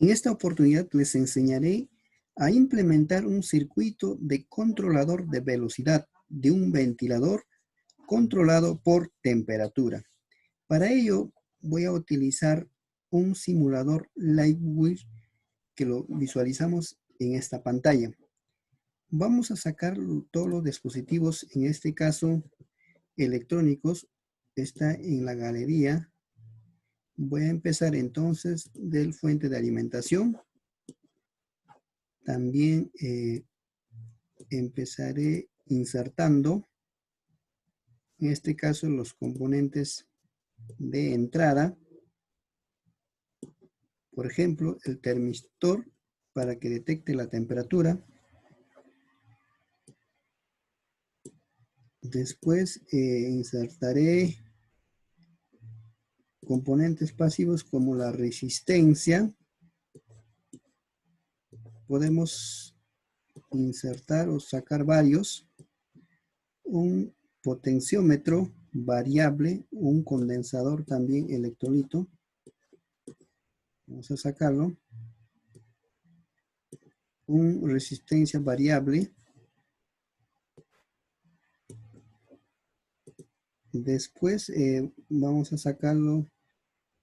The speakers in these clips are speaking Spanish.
En esta oportunidad les enseñaré a implementar un circuito de controlador de velocidad de un ventilador controlado por temperatura. Para ello voy a utilizar un simulador Livewire que lo visualizamos en esta pantalla. Vamos a sacar todos los dispositivos, en este caso electrónicos, está en la galería. Voy a empezar entonces del fuente de alimentación. También empezaré insertando, en este caso, los componentes de entrada. Por ejemplo, el termistor para que detecte la temperatura. Después insertaré componentes pasivos como la resistencia. Podemos insertar o sacar varios. Un potenciómetro variable, un condensador también electrolito. Vamos a sacarlo. Un resistencia variable. Después vamos a sacarlo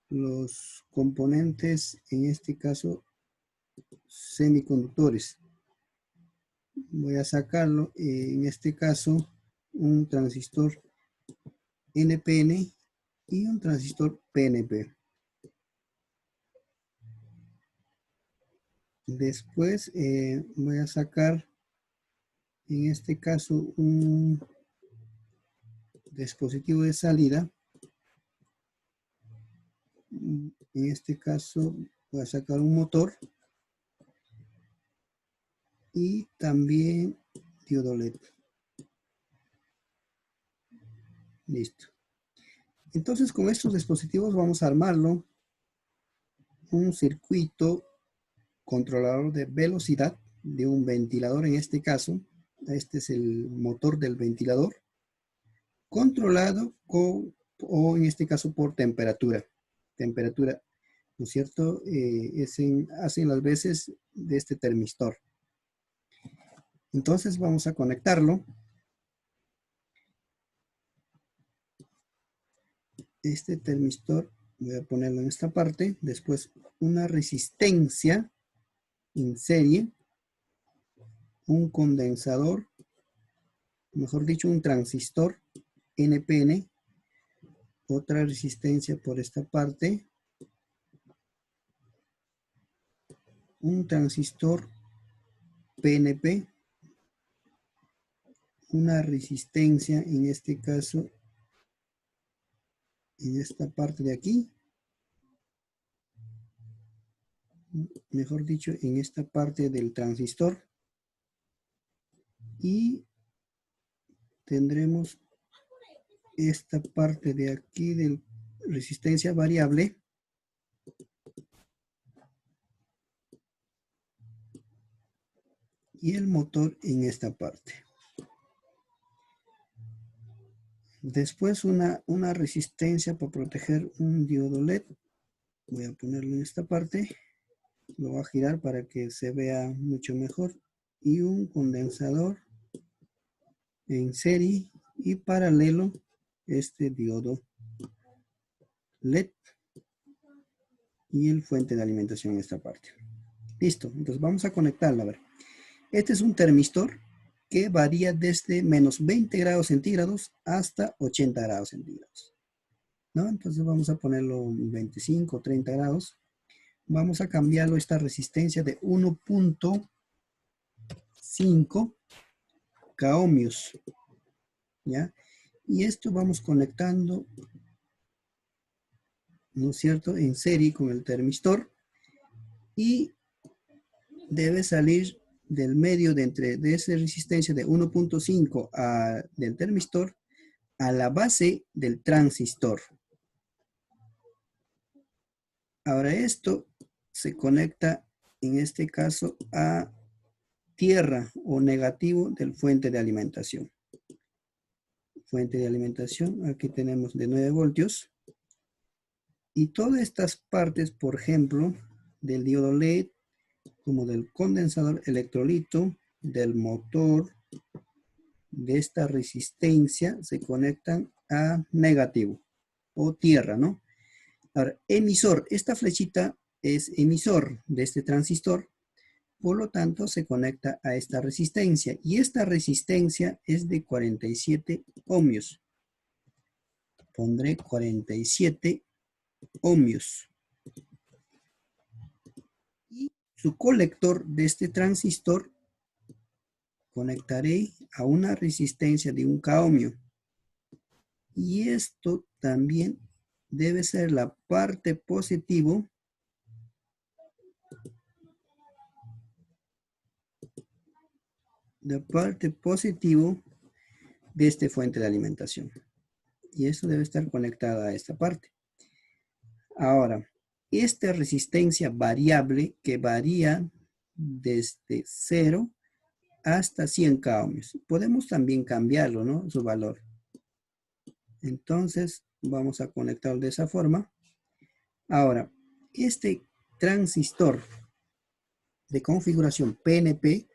los componentes, en este caso semiconductores. Voy a sacarlo, en este caso, un transistor NPN y un transistor PNP. Después voy a sacar, en este caso, un dispositivo de salida. En este caso voy a sacar un motor y también diodo LED. Listo. Entonces con estos dispositivos vamos a armarlo un circuito controlador de velocidad de un ventilador, en este caso. Este es el motor del ventilador, controlado o en este caso por temperatura. Temperatura, ¿no es cierto? Hacen las veces de este termistor. Entonces vamos a conectarlo. Este termistor voy a ponerlo en esta parte. Después una resistencia en serie. Un condensador, mejor dicho, un transistor NPN. Otra resistencia por esta parte. Un transistor PNP. Una resistencia, en este caso, en esta parte de aquí. Mejor dicho, en esta parte del transistor. Y tendremos esta parte de aquí de resistencia variable. Y el motor en esta parte. Después una resistencia para proteger un diodo LED. Voy a ponerlo en esta parte. Lo voy a girar para que se vea mucho mejor. Y un condensador en serie y paralelo este diodo LED y el fuente de alimentación en esta parte. Listo, entonces vamos a conectarla. A ver. Este es un termistor que varía desde menos 20 grados centígrados hasta 80 grados centígrados, ¿no? Entonces vamos a ponerlo 25 o 30 grados. Vamos a cambiarlo esta resistencia de 1.5 ohmios, ¿ya? Y esto vamos conectando, ¿no es cierto?, en serie con el termistor y debe salir del medio de esa resistencia de 1.5 del termistor a la base del transistor. Ahora esto se conecta en este caso a tierra o negativo del fuente de alimentación. Fuente de alimentación, aquí tenemos de 9 voltios. Y todas estas partes, por ejemplo, del diodo LED como del condensador electrolito, del motor, de esta resistencia, se conectan a negativo o tierra, ¿no? Ahora, emisor, esta flechita es emisor de este transistor, por lo tanto se conecta a esta resistencia y esta resistencia es de 47 ohmios. Pondré 47 ohmios. Y su colector de este transistor conectaré a una resistencia de 1 ohmio. Y esto también debe ser la parte positivo de esta fuente de alimentación. Y esto debe estar conectada a esta parte. Ahora, esta resistencia variable que varía desde 0 hasta 100 ohmios. Podemos también cambiarlo, ¿no? Su valor. Entonces, vamos a conectarlo de esa forma. Ahora, este transistor de configuración PNP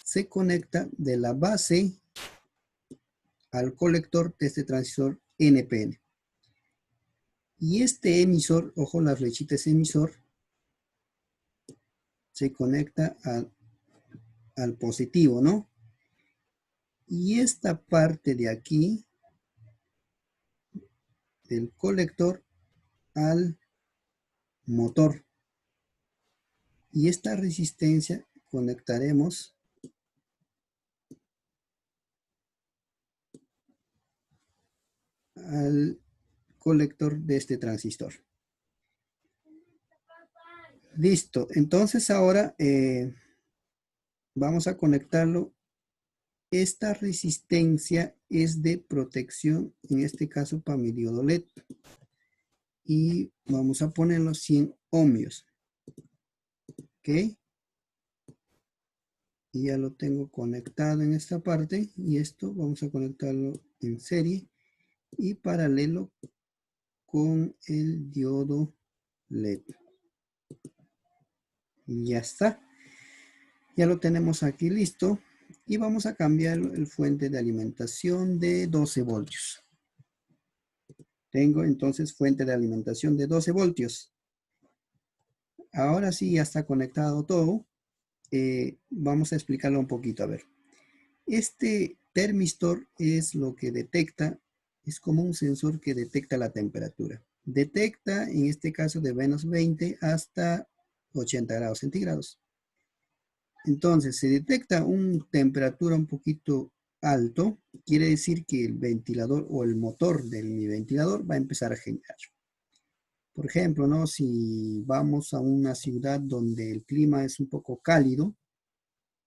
se conecta de la base al colector de este transistor NPN. Y este emisor, ojo, la flechita es emisor, se conecta al positivo, ¿no? Y esta parte de aquí, del colector al motor. Y esta resistencia conectaremos al colector de este transistor. Listo, entonces ahora vamos a conectarlo. Esta resistencia es de protección, en este caso para mi diodo LED. Y vamos a ponerlo 100 ohmios. ¿Ok? Y ya lo tengo conectado en esta parte. Y esto vamos a conectarlo en serie y paralelo con el diodo LED. Y ya está. Ya lo tenemos aquí listo. Y vamos a cambiar el fuente de alimentación de 12 voltios. Tengo entonces fuente de alimentación de 12 voltios. Ahora sí ya está conectado todo. Vamos a explicarlo un poquito. A ver. Este termistor es lo que detecta, es como un sensor que detecta la temperatura. Detecta, en este caso, de menos 20 hasta 80 grados centígrados. Entonces, se detecta una temperatura un poquito alto, quiere decir que el ventilador o el motor de mi ventilador va a empezar a generar. Por ejemplo, ¿no? Si vamos a una ciudad donde el clima es un poco cálido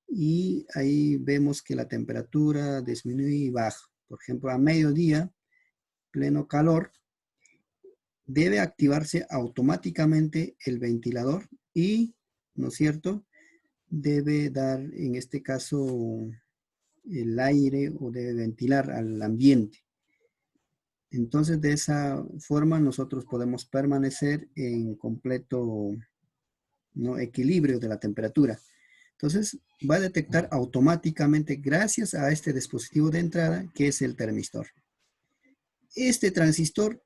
y ahí vemos que la temperatura disminuye y baja. Por ejemplo, a mediodía, pleno calor, debe activarse automáticamente el ventilador y, ¿no es cierto?, debe dar, en este caso, el aire o debe ventilar al ambiente. Entonces, de esa forma nosotros podemos permanecer en completo, ¿no?, equilibrio de la temperatura. Entonces, va a detectar automáticamente gracias a este dispositivo de entrada que es el termistor. Este transistor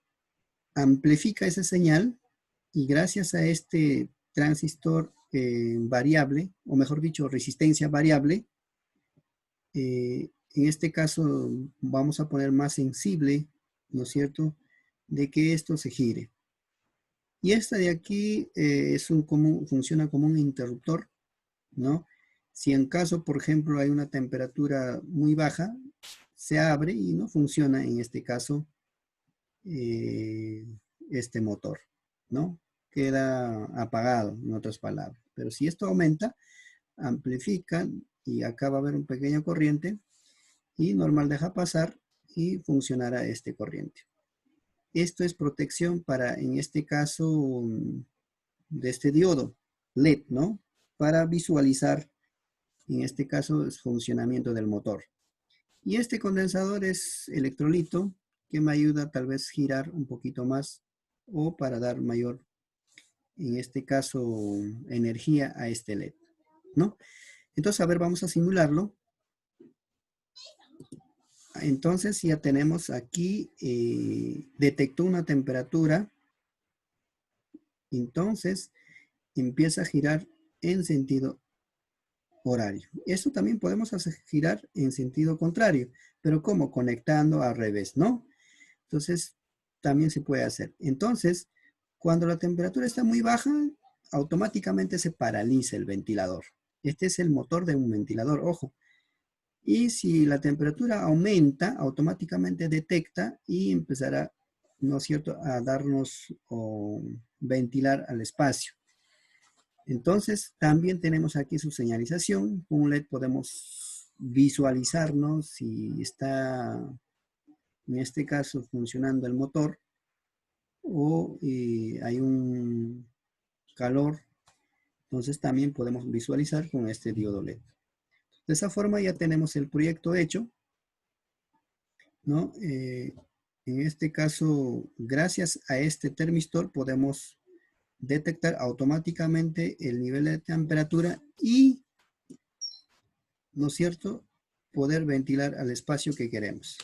amplifica esa señal y gracias a este transistor variable, o mejor dicho, resistencia variable, en este caso vamos a poner más sensible, ¿no es cierto?, de que esto se gire. Y esta de aquí funciona como un interruptor, ¿no? Si en caso, por ejemplo, hay una temperatura muy baja, se abre y no funciona en este caso este motor, ¿no? Queda apagado, en otras palabras. Pero si esto aumenta, amplifica y acá va a haber un pequeño corriente y normal deja pasar y funcionará este corriente. Esto es protección para, en este caso, de este diodo LED, ¿no? Para visualizar, en este caso, el funcionamiento del motor. Y este condensador es electrolito que me ayuda tal vez girar un poquito más o para dar mayor en este caso, energía a este LED, ¿no? Entonces, a ver, vamos a simularlo. Entonces, ya tenemos aquí, detectó una temperatura. Entonces, empieza a girar en sentido horario. Esto también podemos hacer girar en sentido contrario, pero como conectando al revés, ¿no? Entonces, también se puede hacer. Entonces, cuando la temperatura está muy baja, automáticamente se paraliza el ventilador. Este es el motor de un ventilador, ojo. Y si la temperatura aumenta, automáticamente detecta y empezará, ¿no es cierto?, a darnos o ventilar al espacio. Entonces, también tenemos aquí su señalización. Con un LED podemos visualizarnos si está, en este caso, funcionando el motor o hay un calor. Entonces, también podemos visualizar con este diodo LED. De esa forma ya tenemos el proyecto hecho, ¿no? En este caso, gracias a este termistor podemos detectar automáticamente el nivel de temperatura y, ¿no es cierto?, poder ventilar al espacio que queremos.